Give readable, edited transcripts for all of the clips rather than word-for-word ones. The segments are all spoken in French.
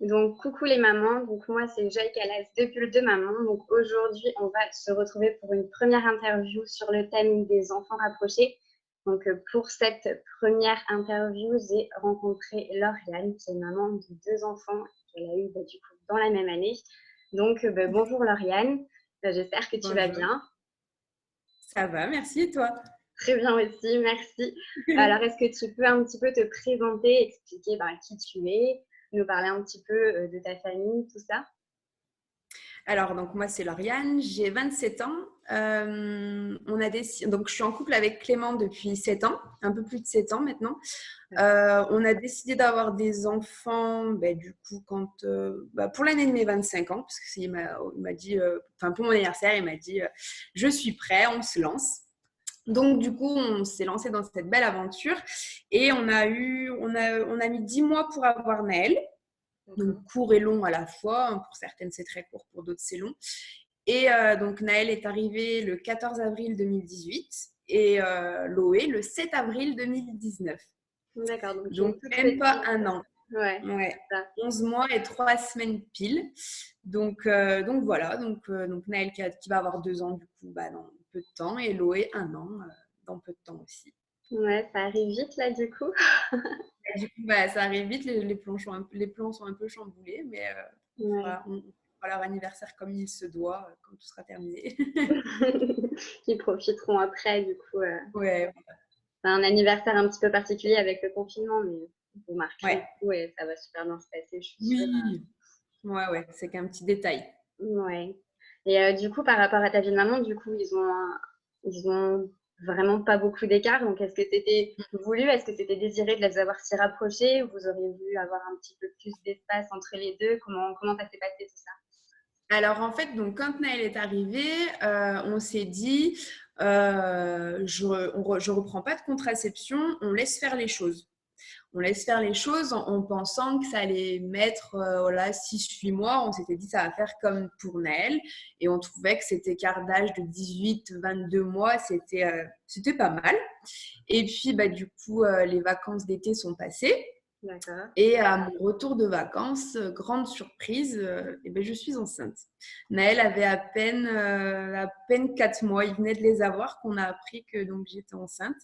Donc, coucou les mamans. Donc, moi, c'est Joy Calas de Bulle de Maman. Donc, aujourd'hui, on va se retrouver pour une première interview sur le thème des enfants rapprochés. Donc, pour cette première interview, j'ai rencontré Lauriane, qui est maman de 2 enfants qu'elle a eu du coup dans la même année. Donc, bonjour Lauriane. J'espère que tu vas Bonjour, bien. ça va, merci et toi? Très bien aussi, merci. Alors, est-ce que tu peux un petit peu te présenter, expliquer qui tu es, nous parler un petit peu de ta famille, tout ça? Alors, donc moi, c'est Lauriane, j'ai 27 ans. Donc, je suis en couple avec Clément depuis 7 ans, un peu plus de 7 ans maintenant. On a décidé d'avoir des enfants, du coup, pour l'année de mes 25 ans, parce qu'il m'a dit, pour mon anniversaire, il m'a dit, je suis prêt, on se lance. Donc, du coup, on s'est lancé dans cette belle aventure et on a mis 10 mois pour avoir Naël. Donc court et long à la fois. Pour certaines, c'est très court, pour d'autres, c'est long. Et donc Naël est arrivé le 14 avril 2018 et Loé le 7 avril 2019. D'accord, donc une Donc toute même pas petite. un an. Ouais, Ouais. c'est ça. 11 mois et 3 semaines pile. Donc voilà. Donc Naël qui va avoir 2 ans du coup dans peu de temps et Loé un an dans peu de temps aussi. Ouais, ça arrive vite là du coup. Et du coup, ça arrive vite, les plans sont un peu chamboulés, mais Ouais. on fera leur anniversaire comme il se doit quand tout sera terminé. Ils profiteront après du coup. Ouais, C'est un anniversaire un petit peu particulier avec le confinement, mais vous marquerez le ouais, coup et ça va super bien se passer, je suis sûre. oui, ouais, c'est qu'un petit détail. Ouais. Et du coup, par rapport à ta vie de maman, du coup, ils ont vraiment pas beaucoup d'écart. Donc, est-ce que c'était voulu, est-ce que c'était désiré de les avoir si rapprochés, ou vous auriez voulu avoir un petit peu plus d'espace entre les deux? Comment ça s'est passé tout ça? Alors en fait, donc quand Naël est arrivé, on s'est dit, je reprends pas de contraception, on laisse faire les choses. On laisse faire les choses en pensant que ça allait mettre 6-8 mois. On s'était dit ça va faire comme pour Naël et on trouvait que cet écart d'âge de 18-22 mois, c'était pas mal. Et puis du coup, les vacances d'été sont passées. D'accord. Et à mon retour de vacances, grande surprise, je suis enceinte. Naël avait à peine 4 mois. Il venait de les avoir qu'on a appris que donc, j'étais enceinte.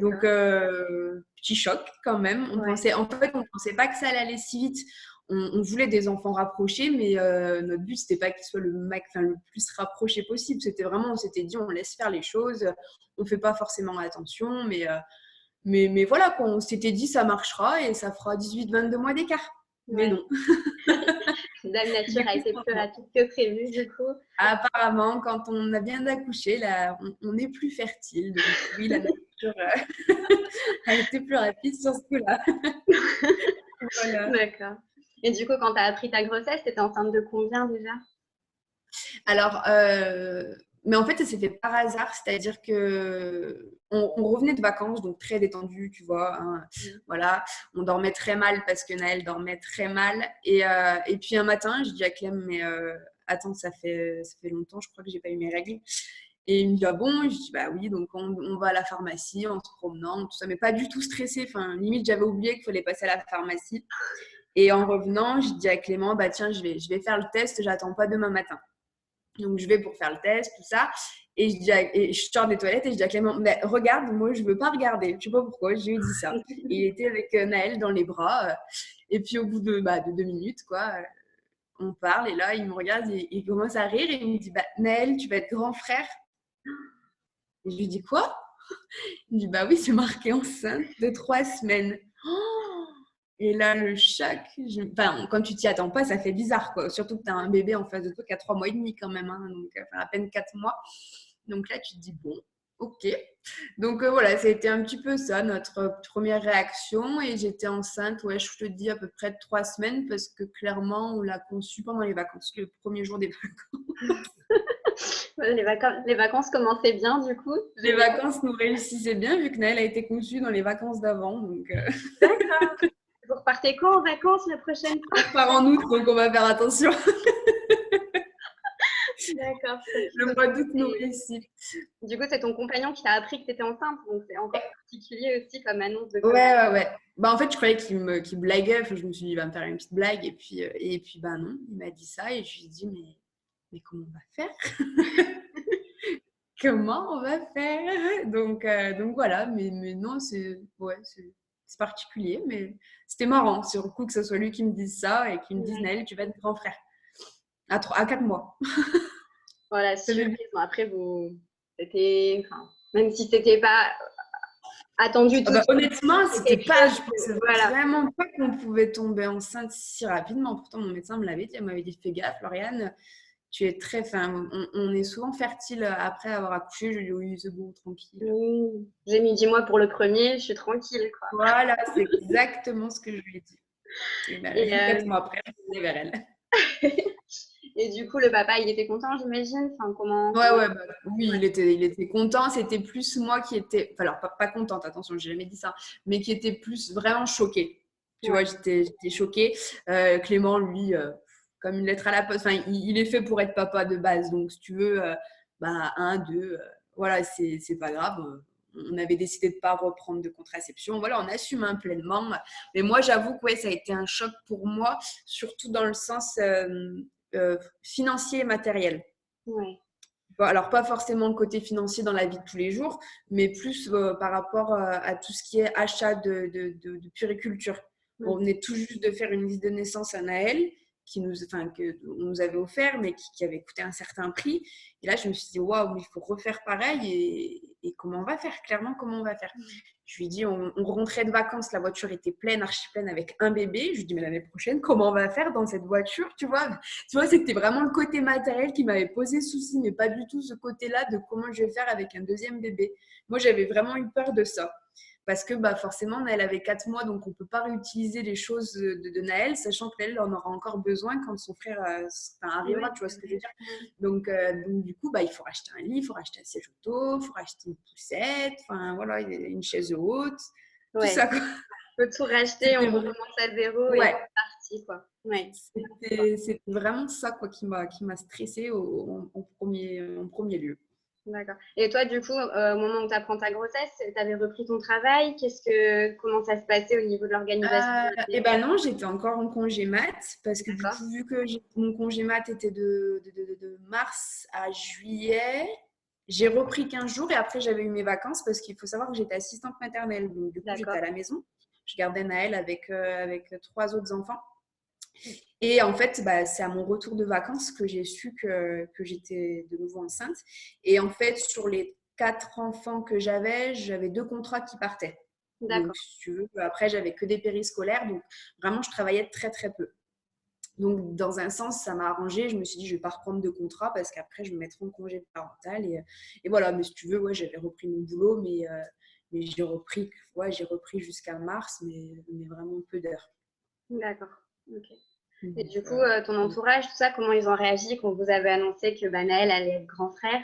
Donc, D'accord. petit choc quand même. Ouais. En fait, on ne pensait pas que ça allait aller si vite. On voulait des enfants rapprochés, mais notre but, c'était pas qu'il soit le plus rapproché possible. C'était vraiment, on s'était dit, on laisse faire les choses. On ne fait pas forcément attention, mais voilà, quoi, on s'était dit ça marchera et ça fera 18-22 mois d'écart. Mais Ouais. non. Dame Nature Du a coup, été plus rapide que prévu, du coup. apparemment, quand on a bien accouché, là, on est plus fertile. Donc oui, la nature a été plus rapide sur ce coup-là. Voilà. D'accord. Et du coup, quand tu as appris ta grossesse, tu étais enceinte de combien déjà? Alors, mais en fait, ça s'est fait par hasard, c'est-à-dire que on revenait de vacances, donc très détendu, tu vois. Hein, voilà, on dormait très mal parce que Naël dormait très mal. Et puis un matin, je dis à Clem, mais attends, ça fait longtemps, je crois que j'ai pas eu mes règles. Et il me dit, ah bon? Je dis, bah oui, donc on va à la pharmacie en se promenant, tout ça, mais pas du tout stressé. Enfin, limite, j'avais oublié qu'il fallait passer à la pharmacie. Et en revenant, je dis à Clément, bah tiens, je vais faire le test, j'attends pas demain matin. Donc, je vais pour faire le test, tout ça. Et je sors des toilettes et je dis à Clément, mais regarde, moi, je veux pas regarder. Je sais pas pourquoi, je lui ai dit ça. Et il était avec Naël dans les bras. Et puis, au bout de 2 minutes, quoi, on parle. Et là, il me regarde et il commence à rire. Et il me dit, bah, Naël, tu vas être grand frère. Et je lui dis, quoi? Il me dit, bah oui, c'est marqué enceinte de 3 semaines. Oh, et là, le choc, quand tu t'y attends pas, ça fait bizarre, quoi. Surtout que tu as un bébé en face de toi qui a 3 mois et demi quand même, hein, donc à peine 4 mois. Donc là, tu te dis, bon, ok. Donc voilà, ça a été un petit peu ça, notre première réaction. Et j'étais enceinte, ouais, je te dis, à peu près de 3 semaines, parce que clairement, on l'a conçu pendant les vacances, le premier jour des vacances. Les vacances commençaient bien, du coup, Les j'imagine. vacances nous réussissaient bien, vu que Naël a été conçu dans les vacances d'avant. Donc, D'accord. Vous repartez quand en vacances la prochaine fois? on repart en août, donc on va faire attention. D'accord, trop Le cool. mois d'août nous réussit. Du coup, c'est ton compagnon qui t'a appris que tu étais enceinte, donc c'est encore particulier aussi comme annonce de Ouais, commun. ouais, ouais. Bah, en fait, je croyais qu'il blaguait. Enfin, je me suis dit, il va me faire une petite blague. Et puis bah non, il m'a dit ça. Et je lui ai dit, mais comment on va faire? Comment on va faire? Donc voilà, mais non, c'est particulier, mais c'était marrant. Sur le coup, que ce soit lui qui me dise ça et qui me dise, Ouais. Naël, tu vas être grand frère à 4 mois. Voilà, Ça surprise. fait- Bon, après, c'était, enfin, même si c'était pas attendu Ah tout de bah, suite, honnêtement, c'est c'était quelque pas, chose je que, pensais voilà. vraiment pas qu'on pouvait tomber enceinte si rapidement. Pourtant, mon médecin me l'avait dit. Elle m'avait dit, fais gaffe, Lauriane, tu es très, enfin, on est souvent fertile après avoir accouché. Je lui ai dit, oui, c'est bon, tranquille. J'ai mis 10 mois pour le premier, je suis tranquille, quoi. Voilà, c'est exactement ce que je lui ai dit. Et Et, ben, 4 mois après, je suis vers elle. et du coup, le papa, il était content, j'imagine. Enfin, Ouais, comment... ouais, bah, oui, Ouais. il était content. C'était plus moi qui étais, enfin, alors pas contente, attention, j'ai jamais dit ça, mais qui était plus vraiment choquée. Tu vois, Ouais. j'étais choquée. Clément, lui, comme une lettre à la poste, enfin, il est fait pour être papa de base. Donc, si tu veux, bah, un, deux, voilà, c'est pas grave. On avait décidé de pas reprendre de contraception. Voilà, on assume pleinement. Mais moi, j'avoue que ouais, ça a été un choc pour moi, surtout dans le sens financier et matériel. Ouais. Bon, alors, pas forcément le côté financier dans la vie de tous les jours, mais plus par rapport à tout ce qui est achat de puériculture. On Mm. venait tout juste de faire une liste de naissance à Naël, que on nous avait offert, mais qui avait coûté un certain prix. Et là, je me suis dit, waouh, mais il faut refaire pareil. Et comment on va faire? Clairement, comment on va faire? Je lui ai dit, on rentrait de vacances, la voiture était pleine, archi pleine avec un bébé. Je lui ai dit, mais l'année prochaine, comment on va faire dans cette voiture? Tu vois, c'était vraiment le côté matériel qui m'avait posé souci, mais pas du tout ce côté-là de comment je vais faire avec un deuxième bébé. Moi, j'avais vraiment eu peur de ça. Parce que bah, forcément, Naël avait 4 mois, donc on ne peut pas réutiliser les choses de Naël, sachant que Naël en aura encore besoin quand son frère Ouais, arrivera, tu vois c'est ce que je veux vrai. dire. Ouais. Donc, du coup, bah, il faut racheter un lit, il faut racheter un siège auto, il faut racheter une poussette, enfin voilà, une chaise haute, tout Ouais. ça, quoi. Faut tout racheter, on C'était vrai. recommence à zéro et Ouais, c'est parti, quoi. Ouais. c'était vraiment ça quoi, qui m'a stressée en premier lieu. D'accord. Et toi, du coup, au moment où tu apprends ta grossesse, tu avais repris ton travail. Comment ça se passait au niveau de l'organisation de la Et maison? ben non, j'étais encore en congé mat parce que du D'accord. coup, vu que mon congé mat était de mars à juillet, j'ai repris 15 jours et après j'avais eu mes vacances parce qu'il faut savoir que j'étais assistante maternelle. Donc du coup, j'étais à D'accord. la maison. Je gardais Naël avec 3 autres enfants. Et en fait, bah, c'est à mon retour de vacances que j'ai su que j'étais de nouveau enceinte. Et en fait, sur les 4 enfants que j'avais 2 contrats qui partaient. Donc, D'accord. si tu veux, après, j'avais que des périscolaires. Donc, vraiment, je travaillais très, très peu. Donc, dans un sens, ça m'a arrangé. Je me suis dit, je ne vais pas reprendre de contrat parce qu'après, je me mettrai en congé parental. Et voilà, mais si tu veux, ouais, j'avais repris mon boulot, mais j'ai repris jusqu'à mars, mais vraiment peu d'heures. D'accord. Ok. Et Donc, du coup, ton voilà. entourage, tout ça, comment ils ont réagi quand vous avez annoncé que bah, Naël allait être grand frère?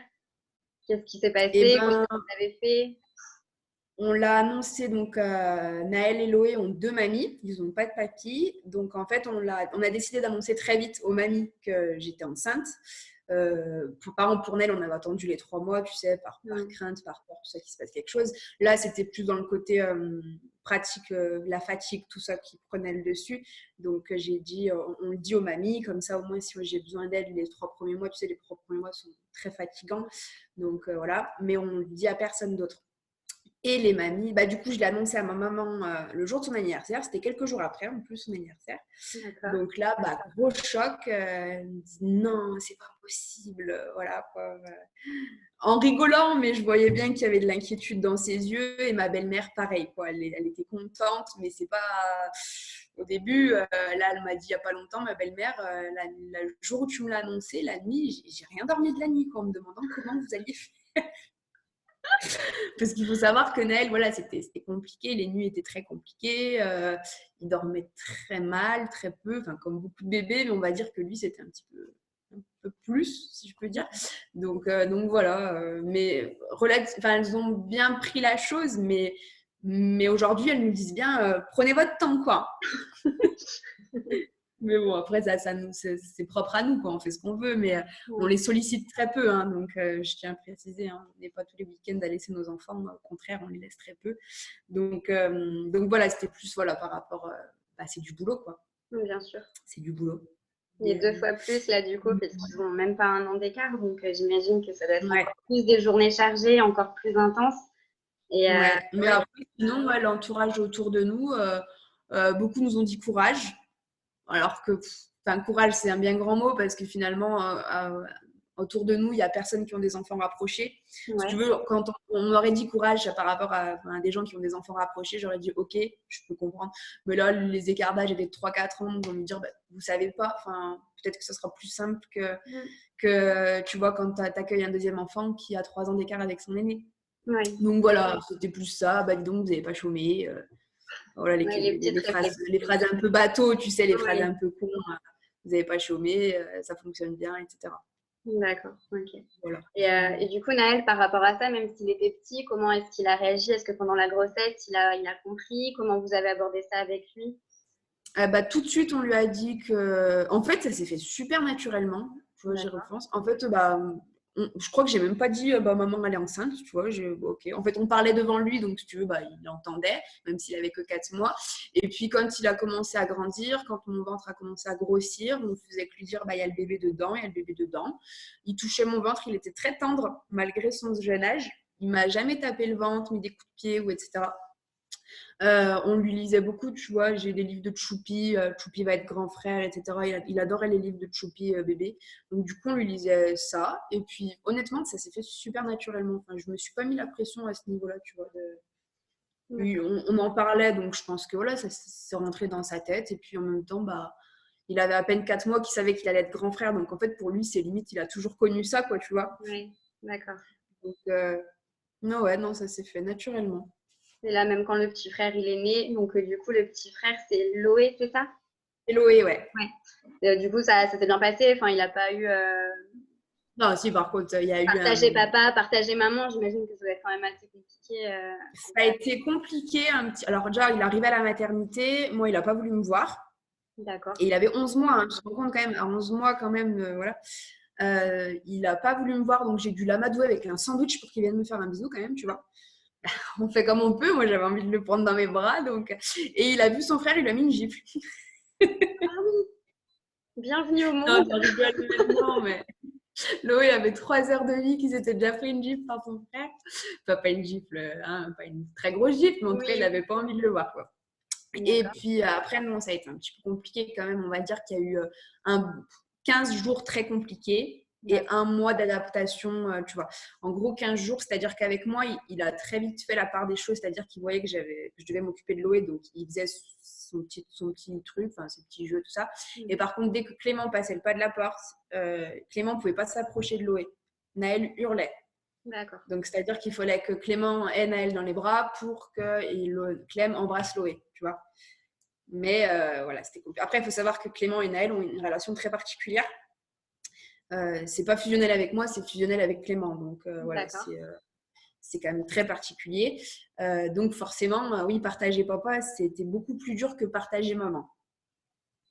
Qu'est-ce qui s'est Eh passé? Comment ben, vous avez fait? on l'a annoncé, donc Naël et Loé ont 2 mamies, ils n'ont pas de papy. Donc en fait, on a décidé d'annoncer très vite aux mamies que j'étais enceinte. Pour Naël, on avait attendu les 3 mois, tu sais, par Hmm. crainte, par peur, tout ça, qu'il se passe quelque chose. Là, c'était plus dans le côté pratique, la fatigue, tout ça qui prenait le dessus. Donc j'ai dit, on le dit aux mamies, comme ça au moins si j'ai besoin d'aide les 3 premiers mois, tu sais, les 3 premiers mois sont très fatigants. Donc voilà, mais on ne le dit à personne d'autre. Et les mamies, bah, du coup, je l'ai annoncé à ma maman le jour de son anniversaire. C'était quelques jours après, en plus, son anniversaire. D'accord. Donc là, bah, gros choc. Elle me dit non, c'est pas possible. Voilà, quoi. En rigolant, mais je voyais bien qu'il y avait de l'inquiétude dans ses yeux. Et ma belle-mère, pareil, quoi. Elle était contente, mais c'est pas. Au début, là, elle m'a dit il n'y a pas longtemps, ma belle-mère, le jour où tu me l'as annoncé, la nuit, j'ai rien dormi de la nuit, quoi, en me demandant comment vous alliez faire. Parce qu'il faut savoir que Naël, voilà, c'était compliqué, les nuits étaient très compliquées, il dormait très mal, très peu, enfin comme beaucoup de bébés, mais on va dire que lui, c'était un peu plus, si je peux dire. Donc voilà, mais elles ont bien pris la chose, mais aujourd'hui, elles nous disent bien, prenez votre temps, quoi. Mais bon, après, c'est propre à nous, quoi. On fait ce qu'on veut, mais on Ouais. les sollicite très peu. Hein, donc, je tiens à préciser, hein, on n'est pas tous les week-ends à laisser nos enfants. Au contraire, on les laisse très peu. Donc voilà, c'était plus voilà, par rapport. Bah, c'est du boulot, quoi. Bien sûr. C'est du boulot. Et Mais, 2 fois plus là du coup, parce qu'ils ont même pas 1 an d'écart, donc j'imagine que ça doit être ouais. encore plus des journées chargées, encore plus intenses. Et Ouais, mais ouais, après, sinon, ouais, l'entourage autour de nous, beaucoup nous ont dit courage. Alors que, enfin, courage, c'est un bien grand mot parce que finalement, autour de nous, il n'y a personne qui ont des enfants rapprochés. Si tu ouais, veux, quand on m'aurait dit courage par rapport à des gens qui ont des enfants rapprochés, j'aurais dit ok, je peux comprendre. Mais là, les écarts d'âge étaient de 3-4 ans, ils vont me dire, bah, vous savez pas, enfin, peut-être que ce sera plus simple que tu vois, quand tu accueilles un deuxième enfant qui a 3 ans d'écart avec son aîné. ouais. Donc voilà, c'était plus ça. Bah dis donc, vous n'avez pas chômé. Voilà Ouais, les petites les phrases un peu bateau, tu sais, les phrases ouais, un peu cons. Vous n'avez pas chômé, ça fonctionne bien, etc. d'accord, OK. Voilà. Et du coup, Naël, par rapport à ça, même s'il était petit, comment est-ce qu'il a réagi? Est-ce que pendant la grossesse, il a compris? Comment vous avez abordé ça avec lui? Bah, tout de suite, on lui a dit que. En fait, ça s'est fait super naturellement. Tu vois, j'y D'accord, repense. En fait, bah, je crois que j'ai même pas dit bah, maman, elle est enceinte. Tu vois, bah, ok. En fait, on parlait devant lui, donc si tu veux, bah, il entendait, même s'il avait que 4 mois. Et puis, quand il a commencé à grandir, quand mon ventre a commencé à grossir, on faisait que lui dire bah, il y a le bébé dedans, il y a le bébé dedans. Il touchait mon ventre, il était très tendre, malgré son jeune âge. Il m'a jamais tapé le ventre, mis des coups de pied ou etc. On lui lisait beaucoup, tu vois. J'ai des livres de Choupi. Choupi va être grand frère, etc. Il adorait les livres de Choupi bébé. Donc, du coup, on lui lisait ça. Et puis, honnêtement, ça s'est fait super naturellement. Enfin, je me suis pas mis la pression à ce niveau-là, tu vois. Puis, d'accord. on en parlait, donc je pense que voilà, ça s'est rentré dans sa tête. Et puis, en même temps, bah, il avait à peine 4 mois qu'il savait qu'il allait être grand frère. Donc, en fait, pour lui, c'est limite, il a toujours connu ça, quoi, tu vois. Ouais, d'accord. Donc, non, ouais, non, ça s'est fait naturellement. Et là, même quand le petit frère, il est né, donc du coup, le petit frère, c'est Loé, c'est ça? Eloé, ouais. Ouais. Du coup, ça s'est bien passé. Enfin, il n'a pas eu Non, si, par contre, il y a eu partager un. papa, partager maman. J'imagine que ça doit être quand même assez compliqué. Ça a été compliqué un petit. Alors, déjà, il arrivait à la maternité. Moi, il n'a pas voulu me voir. D'accord. Et il avait 11 mois. Hein, je me rends compte quand même, à 11 mois, quand même, voilà. Il n'a pas voulu me voir. Donc, j'ai dû l'amadouer avec un sandwich pour qu'il vienne me faire un bisou, quand même, tu vois. On fait comme on peut. Moi, j'avais envie de le prendre dans mes bras. Donc. Et il a vu son frère, il lui a mis une gifle. Ah oui, bienvenue au Non, monde. je rigole maintenant, mais Loé avait 3 heures de vie qui s'était déjà pris une gifle par son frère. Enfin, pas une gifle, hein, pas une très grosse gifle, mais en tout cas, il Oui, n'avait pas envie de le voir, quoi. Et d'accord. puis après, non, ça a été un petit peu compliqué quand même. On va dire qu'il y a eu un 15 jours très compliqués et D'accord. un mois d'adaptation, tu vois. En gros, 15 jours, c'est-à-dire qu'avec moi, il a très vite fait la part des choses, c'est-à-dire qu'il voyait que je devais m'occuper de Loé, donc il faisait son petit truc, enfin, ses petits jeux, tout ça. Et par contre, dès que Clément passait le pas de la porte, Clément ne pouvait pas s'approcher de Loé. Naël hurlait. D'accord. Donc, c'est-à-dire qu'il fallait que Clément ait Naël dans les bras pour que Clem embrasse Loé, tu vois. Mais voilà, c'était compliqué. Après, il faut savoir que Clément et Naël ont une relation très particulière. C'est pas fusionnel avec moi, c'est fusionnel avec Clément. Donc voilà, D'accord. c'est quand même très particulier. Donc forcément, oui, partager papa, c'était beaucoup plus dur que partager maman.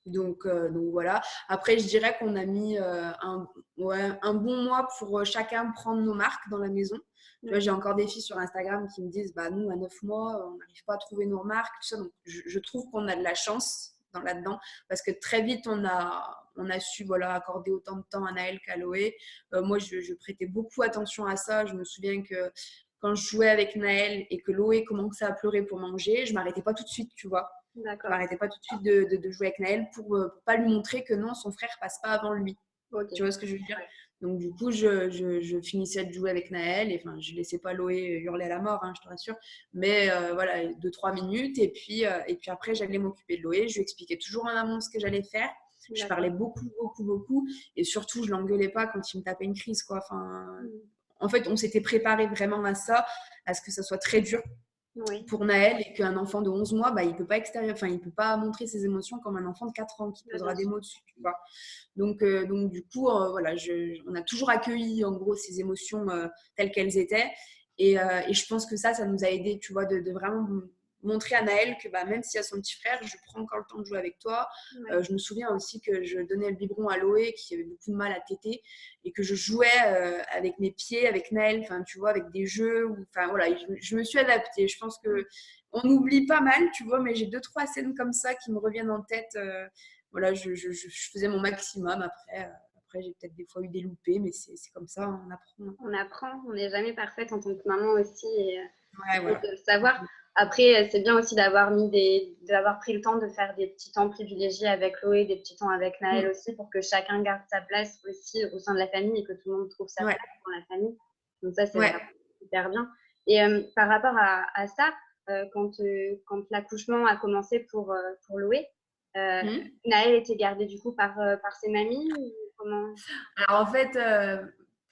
Donc voilà. Après, je dirais qu'on a mis un bon mois pour chacun prendre nos marques dans la maison. Tu vois, Ouais. j'ai encore des filles sur Instagram qui me disent bah, nous, à 9 mois, on n'arrive pas à trouver nos marques. Tout ça. Donc, je trouve qu'on a de la chance là-dedans parce que très vite, on a su voilà, accorder autant de temps à Naël qu'à Loé. Moi, je prêtais beaucoup attention à ça. Je me souviens que quand je jouais avec Naël et que Loé commençait à pleurer pour manger, je ne m'arrêtais pas tout de suite, tu vois. Je D'accord. m'arrêtais pas tout de suite de jouer avec Naël pour pas lui montrer que non, son frère passe pas avant lui. Ok. Tu vois ce que je veux dire? Ouais. Donc du coup, je finissais de jouer avec Naël et enfin, je laissais pas Loé hurler à la mort, hein, je te rassure. Mais voilà, 2-3 minutes et puis après, j'allais m'occuper de Loé. Je lui expliquais toujours en amont ce que j'allais faire. Je D'accord. parlais beaucoup, beaucoup, beaucoup et surtout, je l'engueulais pas quand il me tapait une crise, quoi. Enfin, en fait, on s'était préparé vraiment à ça, à ce que ça soit très dur Oui. pour Naël et qu'un enfant de 11 mois, bah, il peut pas il peut pas montrer ses émotions comme un enfant de 4 ans qui Ouais, posera bien des sûr. mots dessus, tu vois. Donc du coup, voilà, on a toujours accueilli en gros ces émotions telles qu'elles étaient et je pense que ça nous a aidé, tu vois, de vraiment montrer à Naël que même s'il y a son petit frère, je prends encore le temps de jouer avec toi. Ouais. Je me souviens aussi que je donnais le biberon à Loé qui avait beaucoup de mal à téter et que je jouais avec mes pieds, avec Naël, enfin tu vois, avec des jeux. Enfin voilà, je me suis adaptée. Je pense que on oublie pas mal, tu vois, mais j'ai 2-3 scènes comme ça qui me reviennent en tête. Voilà, je faisais mon maximum après. Après, j'ai peut-être des fois eu des loupés, mais c'est comme ça, on apprend. On apprend, on n'est jamais parfaite en tant que maman aussi. Et, Ouais, faut voilà. le savoir. Après, c'est bien aussi d'avoir pris le temps de faire des petits temps privilégiés avec Chloé, des petits temps avec Naël aussi, pour que chacun garde sa place aussi au sein de la famille et que tout le monde trouve sa Ouais. place dans la famille. Donc ça, c'est Ouais. vraiment super bien. Et par rapport à ça, quand l'accouchement a commencé pour Chloé, Naël était gardé du coup par ses mamies ou comment? Alors en fait,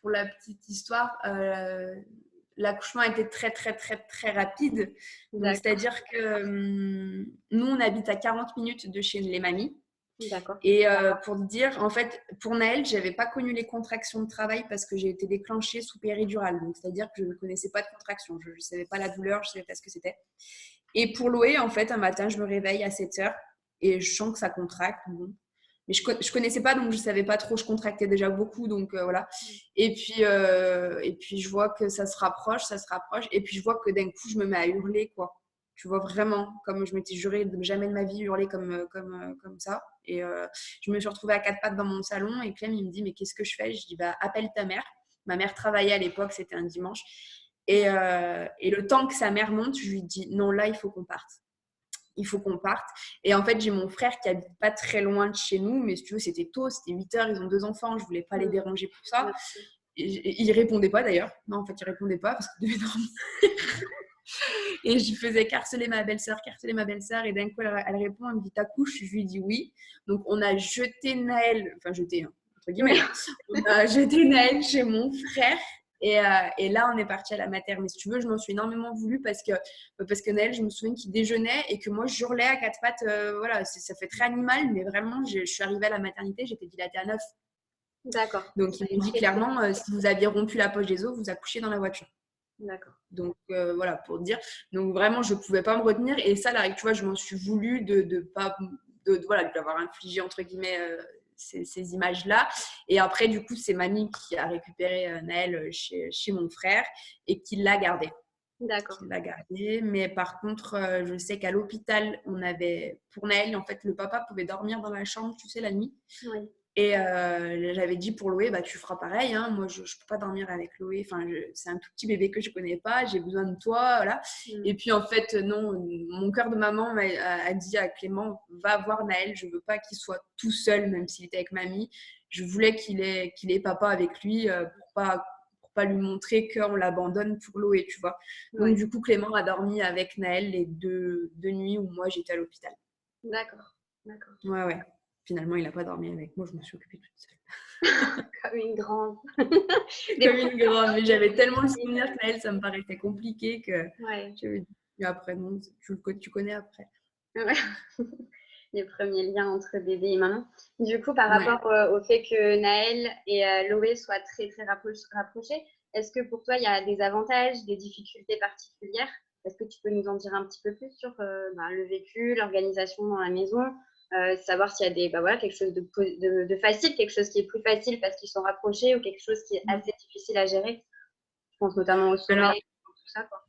pour la petite histoire, l'accouchement était très très très très rapide. Donc D'accord, c'est-à-dire que nous on habite à 40 minutes de chez les mamies. d'accord, Et pour te dire, en fait, pour Naël, j'avais pas connu les contractions de travail parce que j'ai été déclenchée sous péridurale. Donc c'est-à-dire que je ne connaissais pas de contractions. Je ne savais pas la douleur, je ne savais pas ce que c'était. Et pour Loé, en fait, un matin, je me réveille à 7 heures et je sens que ça contracte. Bon. Mais je connaissais pas, donc je savais pas trop. Je contractais déjà beaucoup, donc voilà. Et puis je vois que ça se rapproche. Et puis je vois que d'un coup, je me mets à hurler, quoi. Tu vois vraiment, comme je m'étais juré de jamais de ma vie hurler comme ça. Et je me suis retrouvée à 4 pattes dans mon salon et Clem, il me dit, mais qu'est-ce que je fais? Je dis, appelle ta mère. Ma mère travaillait à l'époque, c'était un dimanche. Et le temps que sa mère monte, je lui dis, non, là, il faut qu'on parte. Il faut qu'on parte. Et en fait, j'ai mon frère qui habite pas très loin de chez nous, mais si tu veux, c'était tôt, c'était 8 heures, ils ont 2 enfants, je voulais pas les déranger pour ça. Et il répondait pas d'ailleurs. Non, en fait, il répondait pas parce qu'il devait dormir. Et je faisais harceler ma belle-sœur. Et d'un coup, elle répond, elle me dit, t'accouches? Je lui dis oui. Donc, on a jeté Naël, enfin, jeté, hein, entre guillemets, on a jeté Naël chez mon frère. Et là, on est parti à la mater. Mais si tu veux, je m'en suis énormément voulu parce que Naël, je me souviens qu'il déjeunait et que moi, je hurlais à 4 pattes. Voilà, ça fait très animal, mais vraiment, je suis arrivée à la maternité, j'étais dilatée à 9. D'accord. Donc, ils m'ont dit clairement, si vous aviez rompu la poche des os, vous accouchez dans la voiture. D'accord. Donc, voilà, pour dire. Donc, vraiment, je ne pouvais pas me retenir. Et ça, là, tu vois, je m'en suis voulu voilà, de l'avoir infligé, entre guillemets, ces images-là. Et après, du coup, c'est mamie qui a récupéré Naël chez mon frère et qui l'a gardé. D'accord. Mais par contre, je sais qu'à l'hôpital, pour Naël, en fait, le papa pouvait dormir dans la chambre, tu sais, la nuit. Oui. Et j'avais dit pour Loé, tu feras pareil. Hein. Moi, je ne peux pas dormir avec Loé. Enfin, c'est un tout petit bébé que je ne connais pas. J'ai besoin de toi. Voilà. Et puis, en fait, non, mon cœur de maman a dit à Clément, va voir Naël. Je ne veux pas qu'il soit tout seul, même s'il était avec mamie. Je voulais qu'il ait papa avec lui pour pas lui montrer qu'on l'abandonne pour Loé, tu vois. Donc, du coup, Clément a dormi avec Naël les deux nuits où moi, j'étais à l'hôpital. D'accord. D'accord. Ouais. Finalement, il n'a pas dormi avec moi, je me suis occupée toute seule. Comme une grande. Comme une grande. Mais j'avais tellement le souvenir que Naël, ça me paraissait compliqué que j'avais dit après, non, tu connais après. Ouais. Les premiers liens entre bébé et maman. Du coup, par rapport au fait que Naël et Loé soient très, très rapprochés, est-ce que pour toi, il y a des avantages, des difficultés particulières? Est-ce que tu peux nous en dire un petit peu plus sur le vécu, l'organisation dans la maison, savoir s'il y a quelque chose de facile, quelque chose qui est plus facile parce qu'ils sont rapprochés ou quelque chose qui est assez difficile à gérer? Je pense notamment au sommeil, tout ça, quoi.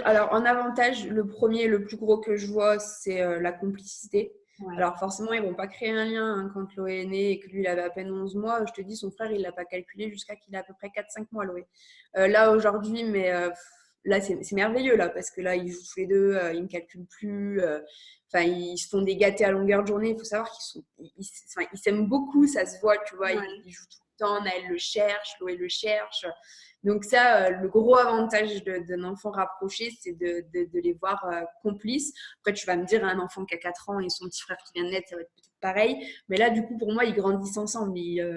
Alors, en avantage, le premier, le plus gros que je vois, c'est la complicité. Ouais. Alors, forcément, ils ne vont pas créer un lien hein, quand Loé est né et que lui, il avait à peine 11 mois. Je te dis, son frère, il ne l'a pas calculé jusqu'à qu'il a à peu près 4-5 mois, Loé. Là, aujourd'hui, là, c'est merveilleux, là, parce que là, ils jouent tous les deux, ils ne me calculent plus. Enfin, ils se font des gâtés à longueur de journée. Il faut savoir qu'ils s'aiment beaucoup, ça se voit, tu vois. Ils jouent tout le temps, Naël le cherche, Loé le cherche. Donc ça, le gros avantage d'un enfant rapproché, c'est de les voir complices. Après, tu vas me dire, un enfant qui a 4 ans et son petit frère qui vient de naître, ça va être peut-être pareil. Mais là, du coup, pour moi, ils grandissent ensemble. Ils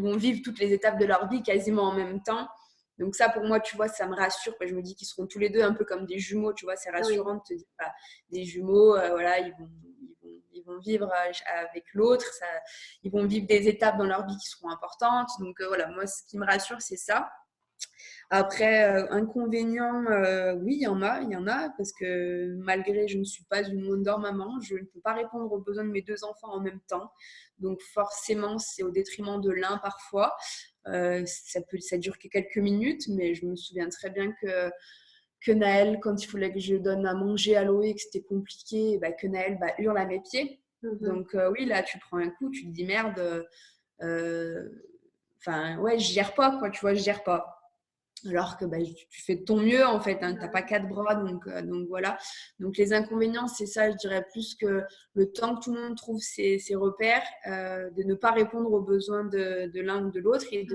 vont vivre toutes les étapes de leur vie quasiment en même temps. Donc ça, pour moi, tu vois, ça me rassure. Je me dis qu'ils seront tous les deux un peu comme des jumeaux, tu vois. C'est rassurant de te dire, des jumeaux, voilà, ils vont vivre avec l'autre, ils vont vivre des étapes dans leur vie qui seront importantes. Donc voilà, moi, ce qui me rassure, c'est ça. Après, inconvénients, oui, il y en a, parce que malgré je ne suis pas une Wonder Maman, je ne peux pas répondre aux besoins de mes deux enfants en même temps. Donc forcément, c'est au détriment de l'un parfois. Ça dure que quelques minutes, mais je me souviens très bien que Naël, quand il fallait que je donne à manger à Loé, que c'était compliqué, bah, que Naël hurle à mes pieds. Donc oui, là, tu prends un coup, tu te dis merde. Enfin, ouais, je gère pas, quoi, tu vois, je gère pas. Alors que bah, tu fais de ton mieux en fait, hein, tu n'as pas quatre bras, donc voilà. Donc les inconvénients, c'est ça, je dirais plus que le temps que tout le monde trouve ses repères, de ne pas répondre aux besoins de l'un ou de l'autre et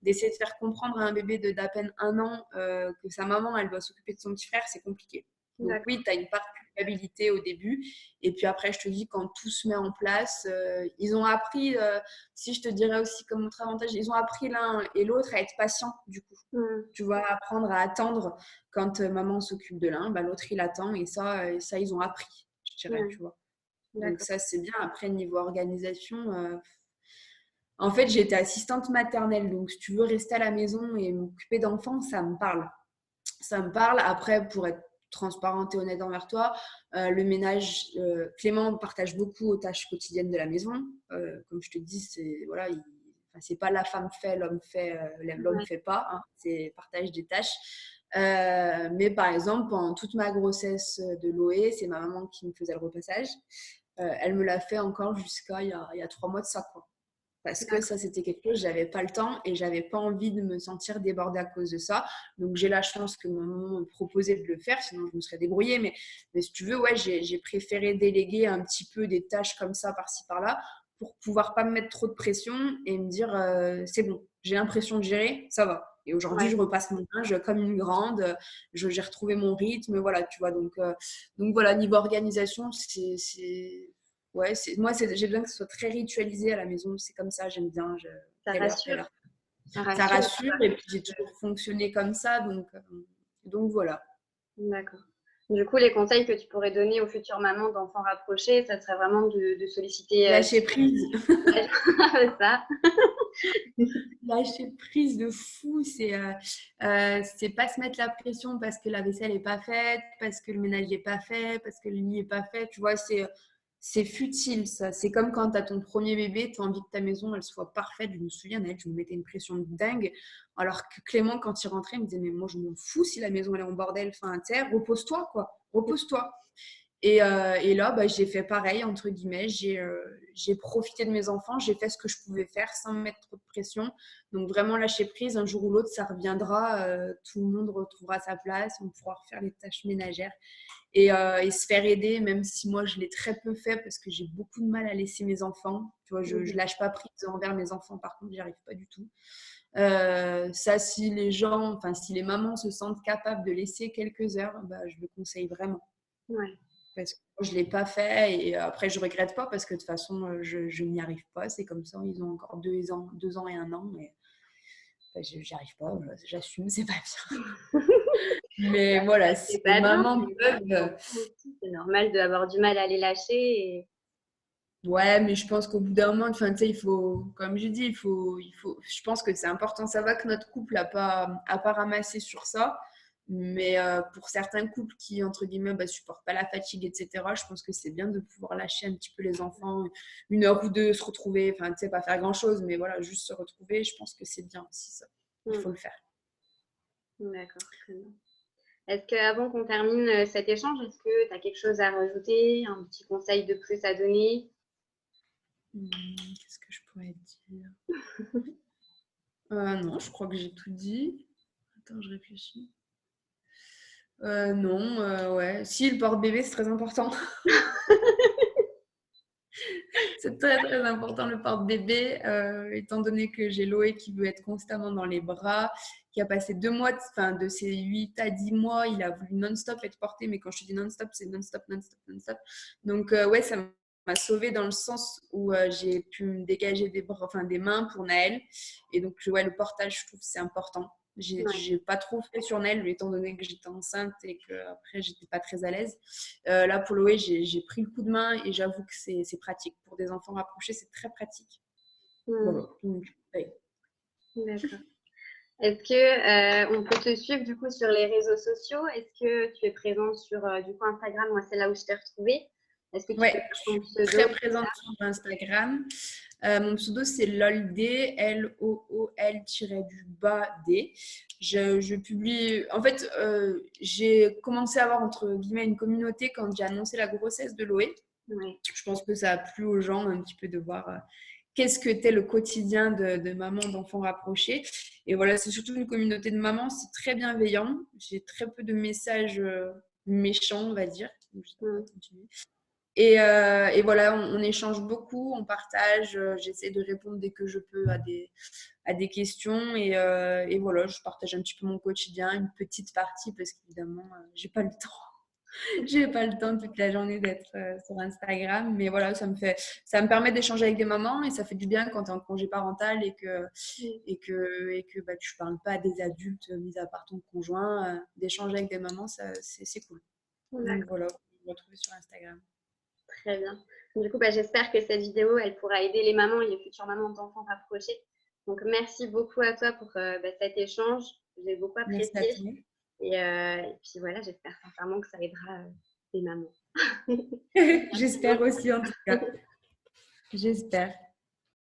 d'essayer de faire comprendre à un bébé d'à peine 1 an que sa maman, elle doit s'occuper de son petit frère, c'est compliqué. Donc oui, tu as une part de culpabilité au début. Et puis après, je te dis, quand tout se met en place, ils ont appris, si je te dirais aussi comme autre avantage, ils ont appris l'un et l'autre à être patients du coup. Tu vois, apprendre à attendre quand maman s'occupe de l'un, bah, l'autre il attend et ça, ils ont appris, je dirais, tu vois. Donc ça, c'est bien. Après, niveau organisation, en fait, j'étais assistante maternelle. Donc, si tu veux rester à la maison et m'occuper d'enfants, ça me parle. Ça me parle. Après, pour être transparente et honnête envers toi, le ménage, Clément partage beaucoup aux tâches quotidiennes de la maison. Comme je te dis, c'est voilà, c'est pas la femme fait, l'homme fait pas. Hein, c'est partage des tâches. Mais par exemple, pendant toute ma grossesse de Loé, c'est ma maman qui me faisait le repassage. Elle me l'a fait encore jusqu'à il y a 3 mois de ça, quoi. Parce que ça, c'était quelque chose, j'avais pas le temps et j'avais pas envie de me sentir débordée à cause de ça. Donc, j'ai la chance que maman me proposait de le faire, sinon je me serais débrouillée. Mais si tu veux, ouais, j'ai préféré déléguer un petit peu des tâches comme ça, par-ci, par-là, pour pouvoir pas me mettre trop de pression et me dire, c'est bon, j'ai l'impression de gérer, ça va. Et aujourd'hui, je repasse mon linge comme une grande, j'ai retrouvé mon rythme, voilà, tu vois. Donc voilà, niveau organisation, ouais, moi, j'ai besoin que ce soit très ritualisé à la maison. C'est comme ça, j'aime bien. Ça Telle heure, telle rassure. heure. Ça Ça rassure. rassure et puis j'ai toujours fonctionné comme ça. Donc voilà. D'accord. Du coup, les conseils que tu pourrais donner aux futures mamans d'enfants rapprochés, ça serait vraiment de solliciter Lâcher prise. ça. Lâcher prise de fou, c'est pas se mettre la pression parce que la vaisselle est pas faite, parce que le ménage est pas fait, parce que le lit est pas fait. Tu vois, c'est futile ça. C'est comme quand tu as ton premier bébé, tu as envie que ta maison elle soit parfaite. Je me souviens, je me mettais une pression de dingue. Alors que Clément, quand il rentrait, il me disait mais moi je m'en fous si la maison elle est en bordel. Enfin, tu sais, repose-toi quoi, repose-toi. Et là, bah, j'ai fait pareil, entre guillemets. J'ai profité de mes enfants, j'ai fait ce que je pouvais faire sans me mettre trop de pression. Donc, vraiment lâcher prise, un jour ou l'autre, ça reviendra. Tout le monde retrouvera sa place, on pourra refaire les tâches ménagères et se faire aider, même si moi, je l'ai très peu fait parce que j'ai beaucoup de mal à laisser mes enfants. Tu vois, je lâche pas prise envers mes enfants, par contre, j'y arrive pas du tout. Ça, si les mamans se sentent capables de laisser quelques heures, bah, je le conseille vraiment. Ouais. Parce que je ne l'ai pas fait et après je regrette pas parce que de toute façon je n'y arrive pas, c'est comme ça, ils ont encore 2 ans et 1 an mais je n'y arrive pas, j'assume, c'est pas bien. Mais voilà, si C'est les pas bien. mamans peuvent, C'est normal d'avoir du mal à les lâcher. ouais, mais je pense qu'au bout d'un moment, enfin, tu sais, il faut, comme je dis, je pense que c'est important. Ça va que notre couple a pas ramassé sur ça, mais pour certains couples qui, entre guillemets, supportent pas la fatigue, etc., je pense que c'est bien de pouvoir lâcher un petit peu les enfants, 1 heure ou 2, se retrouver, enfin, tu sais, pas faire grand-chose, mais voilà, juste se retrouver, je pense que c'est bien aussi ça. Il faut le faire. D'accord, très bien. Est-ce qu'avant qu'on termine cet échange, est-ce que tu as quelque chose à rajouter, un petit conseil de plus à donner? Qu'est-ce que je pourrais dire? Non, je crois que j'ai tout dit. Attends, je réfléchis. Non, ouais. Si, le porte-bébé, c'est très important. C'est très, très important, le porte-bébé, étant donné que j'ai Loé qui veut être constamment dans les bras, qui a passé 2 mois, de ses 8 à 10 mois, il a voulu non-stop être porté, mais quand je te dis non-stop, c'est non-stop, non-stop, non-stop. Donc, ouais, ça m'a sauvée dans le sens où j'ai pu me dégager des mains pour Naël. Et donc, ouais, le portage, je trouve, c'est important. J'ai pas trop fait sur Naël, étant donné que j'étais enceinte et qu'après, j'étais pas très à l'aise. Là, pour Loé, j'ai pris le coup de main et j'avoue que c'est pratique. Pour des enfants rapprochés, c'est très pratique. Voilà. Donc, ouais. D'accord. Est-ce que on peut te suivre du coup sur les réseaux sociaux? Est-ce que tu es présente sur du coup Instagram? Moi, c'est là où je t'ai retrouvée. Est-ce que tu peux Ouais, dire je ton suis pseudo, très etc. présente sur Instagram. Mon pseudo, c'est LOLD, LOOL-D. Je publie. En fait, j'ai commencé à avoir entre guillemets une communauté quand j'ai annoncé la grossesse de Loé. Ouais. Je pense que ça a plu aux gens un petit peu de voir qu'est-ce que t'es le quotidien de maman d'enfants rapprochés. Et voilà, c'est surtout une communauté de mamans, c'est très bienveillant. J'ai très peu de messages méchants, on va dire. Donc, je vais Mm. pas continuer. Et voilà, on échange beaucoup, on partage. J'essaie de répondre dès que je peux à des questions. Et voilà, je partage un petit peu mon quotidien, une petite partie, parce qu'évidemment, j'ai pas le temps. J'ai pas le temps toute la journée d'être sur Instagram, mais voilà, ça me permet d'échanger avec des mamans et ça fait du bien quand tu es en congé parental Mm. et que bah, tu parles pas à des adultes, mis à part ton conjoint, d'échanger avec des mamans, c'est cool. Donc D'accord. voilà, vous me retrouvez sur Instagram. Très bien. Du coup, bah, j'espère que cette vidéo, elle pourra aider les mamans et les futures mamans d'enfants rapprochés. Donc, merci beaucoup à toi pour bah, cet échange. J'ai beaucoup Merci à apprécié. toi. Et puis voilà, j'espère sincèrement que ça aidera les mamans. Merci J'espère beaucoup. aussi en tout cas. J'espère.